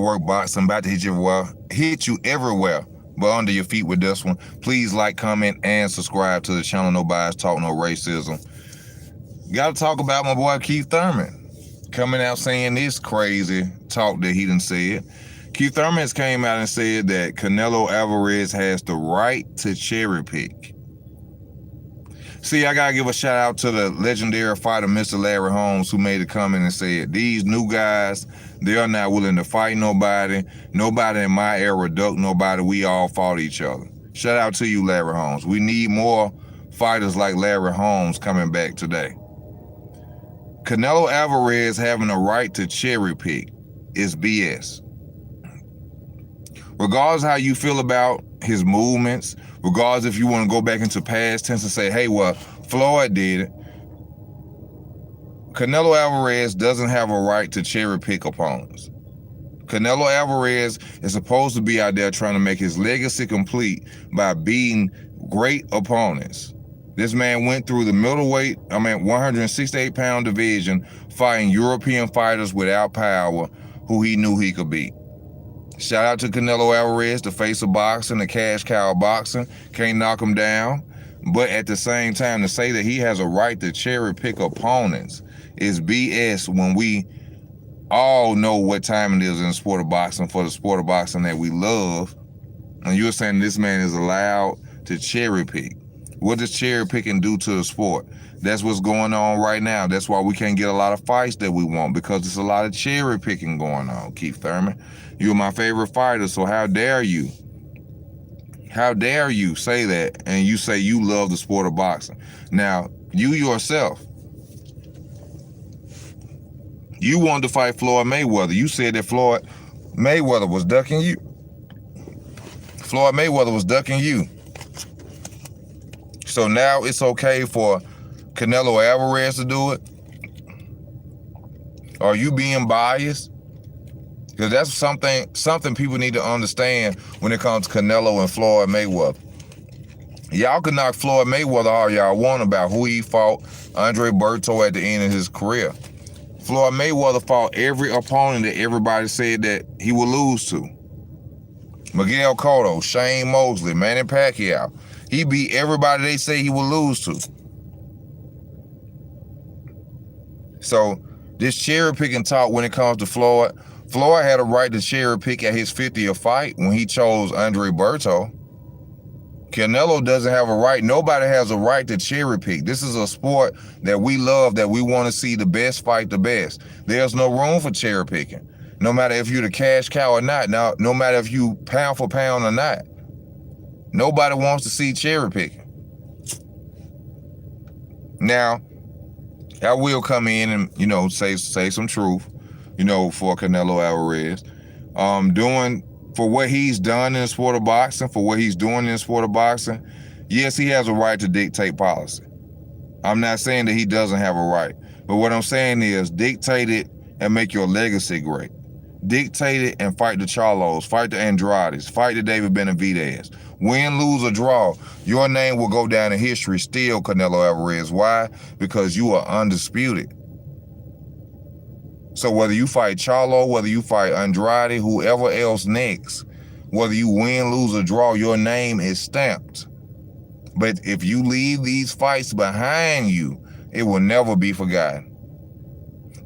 work boxing, about to hit you everywhere, but under your feet with this one. Please like, comment, and subscribe to the channel. No bias, talk no racism. Got to talk about my boy Keith Thurman coming out saying this crazy talk that he done said. Keith Thurman has came out and said that Canelo Alvarez has the right to cherry pick. See, I got to give a shout out to the legendary fighter, Mr. Larry Holmes, who made a comment and said, these new guys, they are not willing to fight nobody. Nobody in my era ducked nobody. We all fought each other. Shout out to you, Larry Holmes. We need more fighters like Larry Holmes coming back today. Canelo Alvarez having a right to cherry pick is BS. Regardless how you feel about his movements, regardless if you want to go back into past tense and say, hey, well, Floyd did it. Canelo Alvarez doesn't have a right to cherry pick opponents. Canelo Alvarez is supposed to be out there trying to make his legacy complete by beating great opponents. This man went through the 168-pound division fighting European fighters without power who he knew he could beat. Shout out to Canelo Alvarez, the face of boxing, the cash cow of boxing. Can't knock him down. But at the same time, to say that he has a right to cherry pick opponents is BS when we all know what time it is in the sport of boxing, for the sport of boxing that we love. And you're saying this man is allowed to cherry pick. What does cherry picking do to the sport? That's what's going on right now. That's why we can't get a lot of fights that we want, because there's a lot of cherry picking going on, Keith Thurman. You're my favorite fighter, so how dare you? How dare you say that and you say you love the sport of boxing? Now, you yourself, you wanted to fight Floyd Mayweather. You said that Floyd Mayweather was ducking you. Floyd Mayweather was ducking you. So now it's okay for Canelo Alvarez to do it? Are you being biased? Because that's something people need to understand when it comes to Canelo and Floyd Mayweather. Y'all can knock Floyd Mayweather all y'all want about who he fought Andre Berto at the end of his career. Floyd Mayweather fought every opponent that everybody said that he would lose to. Miguel Cotto, Shane Mosley, Manny Pacquiao. He beat everybody they say he would lose to. So this cherry picking talk when it comes to Floyd had a right to cherry pick at his 50th fight when he chose Andre Berto. Canelo doesn't have a right. Nobody has a right to cherry pick. This is a sport that we love, that we want to see the best fight the best. There's no room for cherry picking. No matter if you're the cash cow or not. Now, no matter if you pound for pound or not. Nobody wants to see cherry picking. Now, I will come in and, say some truth, for Canelo Alvarez. For what he's done in the sport of boxing, for what he's doing in the sport of boxing, yes, he has a right to dictate policy. I'm not saying that he doesn't have a right. But what I'm saying is dictate it and make your legacy great. Dictate it and fight the Charlos, fight the Andrades, fight the David Benavidez. Win, lose, or draw, your name will go down in history still, Canelo Alvarez. Why? Because you are undisputed. So whether you fight Charlo, whether you fight Andrade, whoever else next, whether you win, lose, or draw, your name is stamped. But if you leave these fights behind you, it will never be forgotten.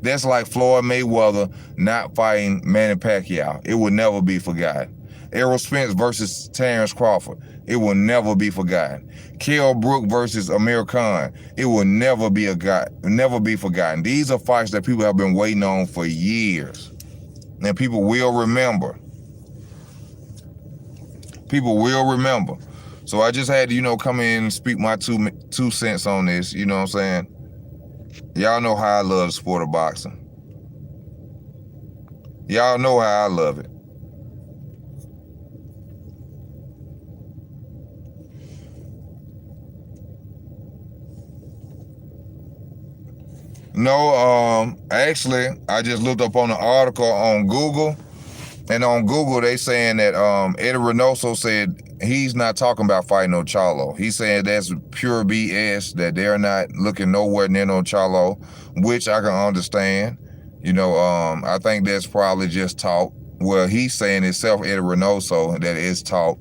That's like Floyd Mayweather not fighting Manny Pacquiao. It will never be forgotten. Errol Spence versus Terrence Crawford. It will never be forgotten. Kell Brook versus Amir Khan. It will never be forgotten. These are fights that people have been waiting on for years. And people will remember. People will remember. So I just had to, come in and speak my two cents on this. You know what I'm saying? Y'all know how I love the sport of boxing. Y'all know how I love it. No, actually, I just looked up on the article on Google, and on Google they saying that Eddie Renoso said he's not talking about fighting no Charlo. He said that's pure BS, that they're not looking nowhere near no Charlo, which I can understand. I think that's probably just talk well, he's saying himself, Eddie Renoso, that it's talk.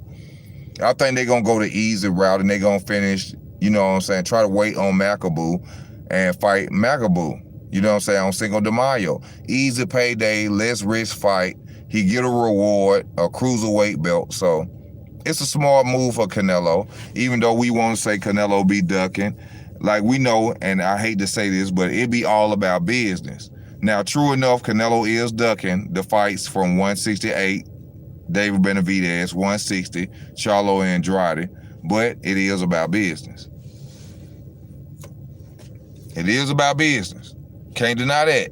I think they're going to go the easy route and they're going to finish, you know what I'm saying, try to wait on Macaboo and fight Macaboo. You know what I'm saying, on Cinco de Mayo. Easy payday, less risk fight. He get a reward, a cruiserweight belt. So it's a smart move for Canelo, even though we want to say Canelo be ducking. Like we know, and I hate to say this, but it be all about business. Now, true enough, Canelo is ducking the fights from 168, David Benavidez, 160, Charlo Andrade, but it is about business. It is about business. Can't deny that.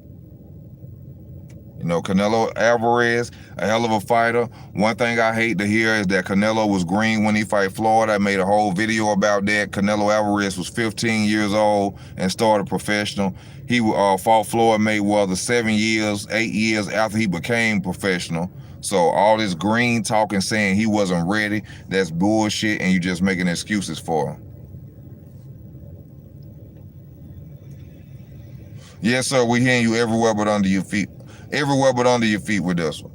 You know, Canelo Alvarez, a hell of a fighter. One thing I hate to hear is that Canelo was green when he fight Floyd. I made a whole video about that. Canelo Alvarez was 15 years old and started professional. He fought Floyd Mayweather 7 years, 8 years after he became professional. So all this green talking saying he wasn't ready, that's bullshit, and you just making excuses for him. Yes, sir, we hearing you everywhere but under your feet. Everywhere but under your feet with this one.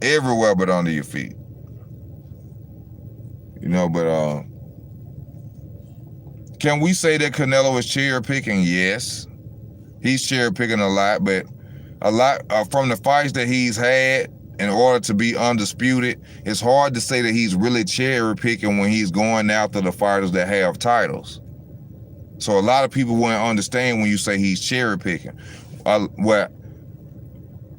Everywhere but under your feet. You know, but can we say that Canelo is cherry picking? Yes. He's cherry picking a lot, but a lot from the fights that he's had in order to be undisputed, it's hard to say that he's really cherry picking when he's going after the fighters that have titles. So a lot of people wouldn't understand when you say he's cherry picking.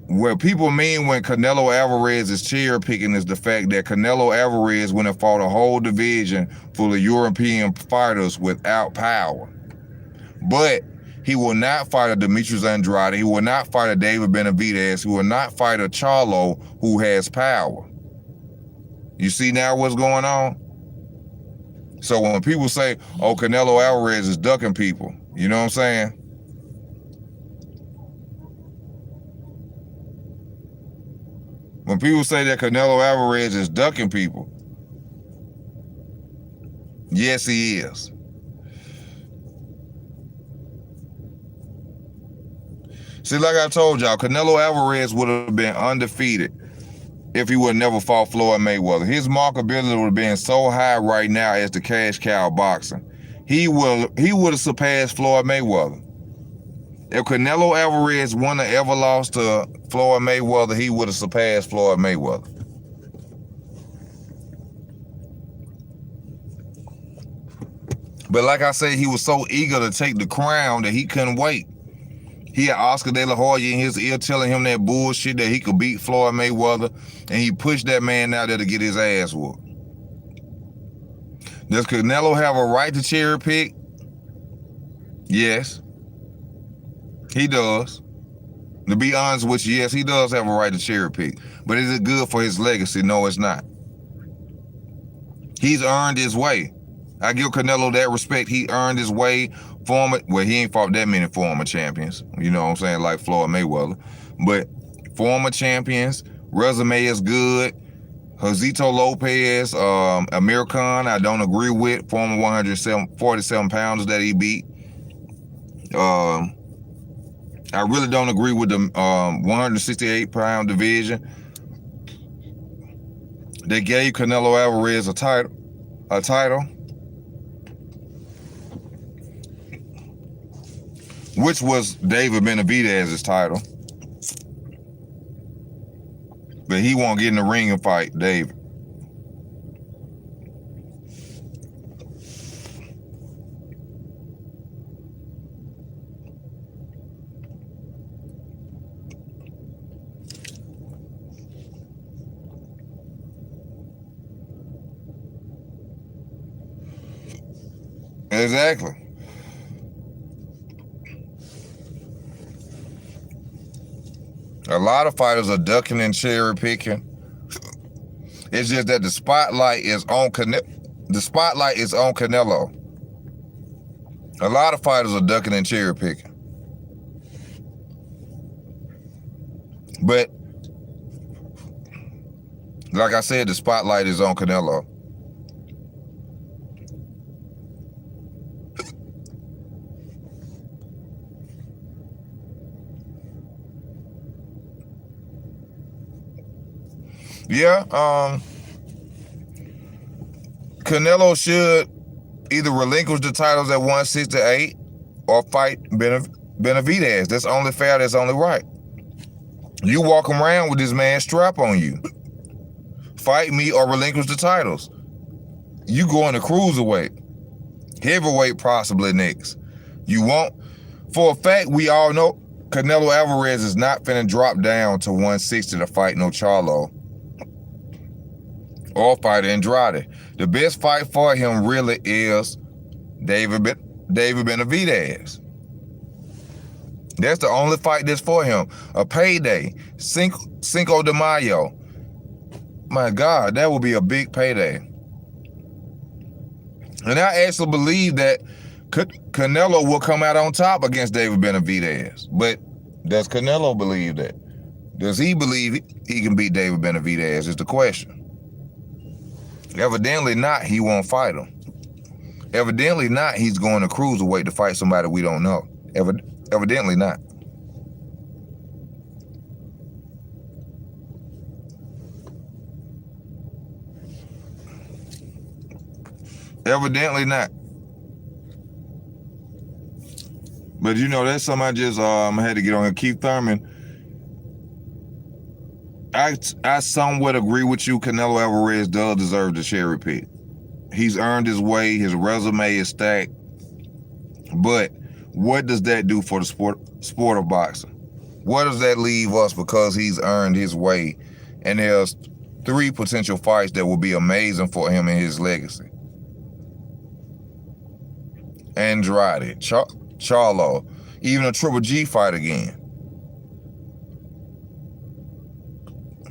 What people mean when Canelo Alvarez is cherry picking is the fact that Canelo Alvarez went and fought a whole division full of European fighters without power. But he will not fight a Demetrius Andrade. He will not fight a David Benavidez. He will not fight a Charlo who has power. You see now what's going on? So when people say, oh, Canelo Alvarez is ducking people, you know what I'm saying? When people say that Canelo Alvarez is ducking people, yes, he is. See, like I told y'all, Canelo Alvarez would have been undefeated if he would have never fought Floyd Mayweather. His marketability would have been so high right now as the cash cow boxing. He would have surpassed Floyd Mayweather. If Canelo Alvarez wouldn't have ever lost to Floyd Mayweather, he would have surpassed Floyd Mayweather. But like I said, he was so eager to take the crown that he couldn't wait. He had Oscar De La Hoya in his ear telling him that bullshit that he could beat Floyd Mayweather, and he pushed that man out there to get his ass whooped. Does Canelo have a right to cherry pick? Yes, he does. To be honest with you, yes, he does have a right to cherry pick. But is it good for his legacy? No, it's not. He's earned his way. I give Canelo that respect. He earned his way. Well, he ain't fought that many former champions, you know what I'm saying, like Floyd Mayweather. But former champions, resume is good. Josito Lopez, Amir Khan, I don't agree with. Former 147 pounders that he beat. I really don't agree with the 168-pound division. They gave Canelo Alvarez a title. Which was David Benavidez's title. But he won't get in the ring and fight David. Exactly. A lot of fighters are ducking and cherry picking. It's just that the spotlight is on Canelo. A lot of fighters are ducking and cherry picking. But like I said, the spotlight is on Canelo. Yeah, Canelo should either relinquish the titles at 168 or fight Benavidez. That's only fair, that's only right. You walk around with this man's strap on you. Fight me or relinquish the titles. You go into cruiserweight. Heavyweight possibly next. You won't. For a fact, we all know Canelo Alvarez is not finna drop down to 160 to fight no Charlo or fight Andrade. The best fight for him really is David Benavidez. That's the only fight that's for him. A payday. Cinco de Mayo. My God, that would be a big payday. And I actually believe that Canelo will come out on top against David Benavidez. But does Canelo believe that? Does he believe he can beat David Benavidez is the question. Evidently not, he won't fight him. Evidently not, he's going to cruiserweight to fight somebody we don't know. Evidently not. Evidently not. But you know, that's something I just had to get on here. Keith Thurman. I somewhat agree with you. Canelo Alvarez does deserve the cherry pick. He's earned his way. His resume is stacked. But what does that do for the sport of boxing? What does that leave us because he's earned his way? And there's 3 potential fights that will be amazing for him and his legacy. Andrade, Charlo, even a Triple G fight again.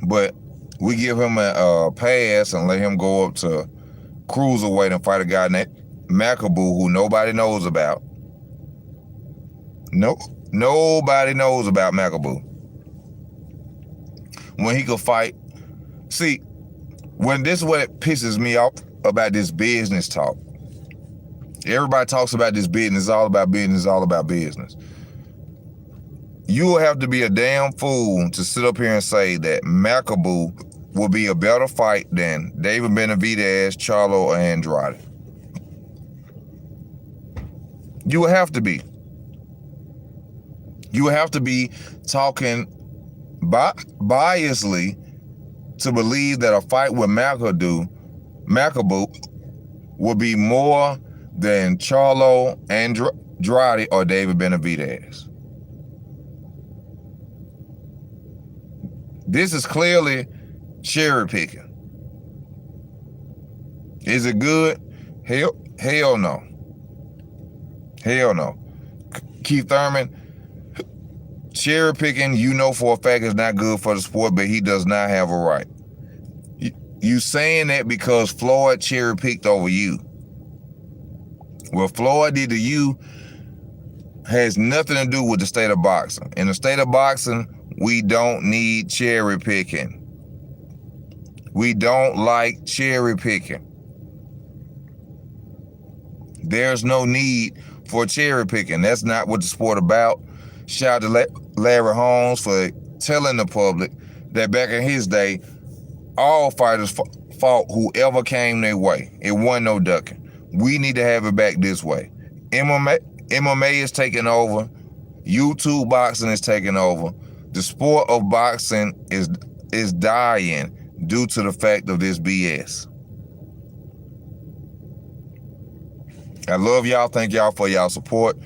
But we give him a pass and let him go up to cruiserweight and fight a guy named Macaboo who nobody knows about. Nobody knows about Macaboo. When he could fight. See, when this is what pisses me off about this business talk. Everybody talks about this business, it's all about business, it's all about business. You will have to be a damn fool to sit up here and say that Macaboo will be a better fight than David Benavidez, Charlo, or Andrade. You will have to be. You will have to be talking biasly to believe that a fight with Macaboo will be more than Charlo, Andrade, or David Benavidez. This is clearly cherry picking. Is it good? Hell no. Hell no. Keith Thurman, cherry picking, you know for a fact is not good for the sport, but he does not have a right. You saying that because Floyd cherry picked over you. What Floyd did to you has nothing to do with the state of boxing. In the state of boxing, we don't need cherry picking. We don't like cherry picking. There's no need for cherry picking. That's not what the sport about. Shout out to Larry Holmes for telling the public that back in his day, all fighters fought whoever came their way. It wasn't no ducking. We need to have it back this way. MMA is taking over. YouTube boxing is taking over. The sport of boxing is dying due to the fact of this BS. I love y'all. Thank y'all for y'all support.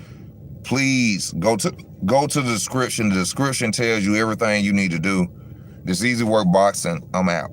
Please go to the description. The description tells you everything you need to do. This Easy Work Boxing. I'm out.